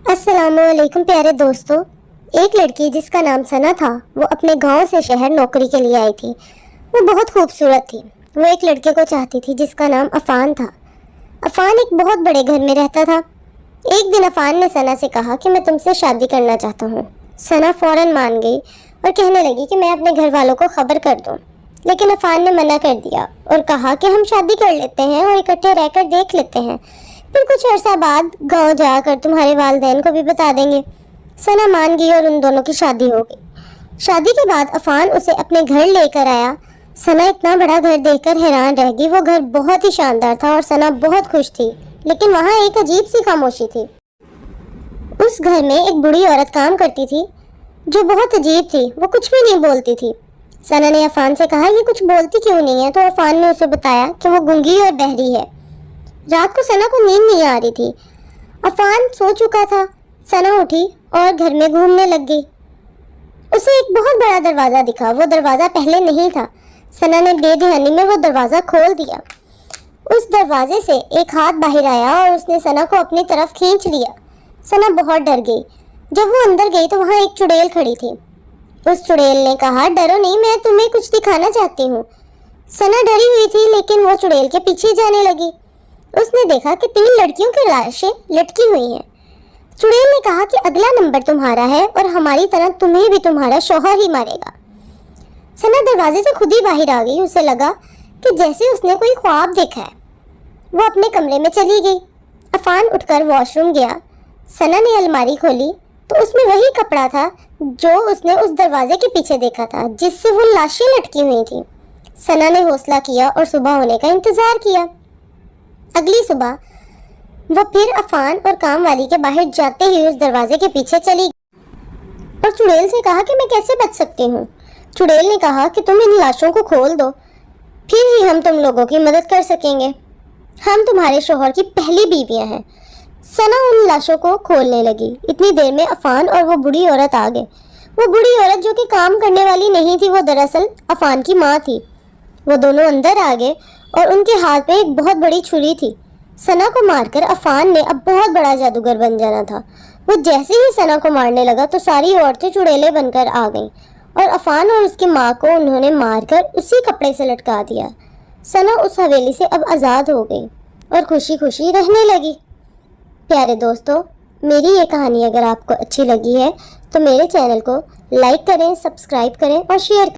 अस्सलामुअलैकुम प्यारे दोस्तों। एक लड़की जिसका नाम सना था, वो अपने गांव से शहर नौकरी के लिए आई थी। वो बहुत खूबसूरत थी। वो एक लड़के को चाहती थी जिसका नाम अफान था। अफान एक बहुत बड़े घर में रहता था। एक दिन अफान ने सना से कहा कि मैं तुमसे शादी करना चाहता हूँ। सना फौरन मान गई और कहने लगी कि मैं अपने घर वालों को खबर कर दूँ। लेकिन अफान ने मना कर दिया और कहा कि हम शादी कर लेते हैं और इकट्ठे रहकर देख लेते हैं, फिर कुछ अर्सा बाद गांव जाकर तुम्हारे वालिदैन को भी बता देंगे। सना मान गई और उन दोनों की शादी हो गई। शादी के बाद अफान उसे अपने घर लेकर आया। सना इतना बड़ा घर देखकर हैरान रह गई। वो घर बहुत ही शानदार था और सना बहुत खुश थी, लेकिन वहाँ एक अजीब सी खामोशी थी। उस घर में एक बूढ़ी औरत काम करती थी जो बहुत अजीब थी। वो कुछ भी नहीं बोलती थी। सना ने अफान से कहा, ये कुछ बोलती क्यों नहीं है? तो अफान ने उसे बताया कि वो गूंगी और बहरी है। रात को सना को नींद नहीं आ रही थी। अफान सो चुका था। सना उठी और घर में घूमने लग गई। उसे एक बहुत बड़ा दरवाज़ा दिखा। वो दरवाज़ा पहले नहीं था। सना ने बेध्यानी में वो दरवाज़ा खोल दिया। उस दरवाजे से एक हाथ बाहर आया और उसने सना को अपनी तरफ खींच लिया। सना बहुत डर गई। जब वो अंदर गई तो वहाँ एक चुड़ैल खड़ी थी। उस चुड़ैल ने कहा, डरो नहीं, मैं तुम्हें कुछ दिखाना चाहती हूँ। सना डरी हुई थी, लेकिन वो चुड़ैल के पीछे जाने लगी। उसने देखा कि 3 लड़कियों की लाशें लटकी हुई हैं। चुड़ैल ने कहा कि अगला नंबर तुम्हारा है और हमारी तरह तुम्हें भी तुम्हारा शौहर ही मारेगा। सना दरवाजे से खुद ही बाहर आ गई। उसे लगा कि जैसे उसने कोई ख्वाब देखा है। वो अपने कमरे में चली गई। अफान उठकर वॉशरूम गया। सना ने अलमारी खोली तो उसमें वही कपड़ा था जो उसने उस दरवाजे के पीछे देखा था, जिससे वो लाशें लटकी हुई थी। सना ने हौसला किया और सुबह होने का इंतजार किया। अगली सुबह वो फिर अफान और काम वाली के बाहर जाते ही उस दरवाजे के पीछे चली और चुड़ैल से कहा कि मैं कैसे बच सकती हूँ। चुड़ैल ने कहा कि तुम इन लाशों को खोल दो, फिर ही हम तुम लोगों की मदद कर सकेंगे। हम तुम्हारे शौहर की पहली बीवियां हैं। सना उन लाशों को खोलने लगी। इतनी देर में अफान और वो बूढ़ी औरत आ गए। वो बूढ़ी औरत जो कि काम करने वाली नहीं थी, वो दरअसल अफान की माँ थी। वो दोनों अंदर आ गए और उनके हाथ में एक बहुत बड़ी छुरी थी। सना को मारकर अफान ने अब बहुत बड़ा जादूगर बन जाना था। वो जैसे ही सना को मारने लगा तो सारी औरतें चुड़ैलें बनकर आ गईं और अफान और उसकी माँ को उन्होंने मारकर उसी कपड़े से लटका दिया। सना उस हवेली से अब आज़ाद हो गई और खुशी खुशी रहने लगी। प्यारे दोस्तों, मेरी ये कहानी अगर आपको अच्छी लगी है तो मेरे चैनल को लाइक करें, सब्सक्राइब करें और शेयर करें।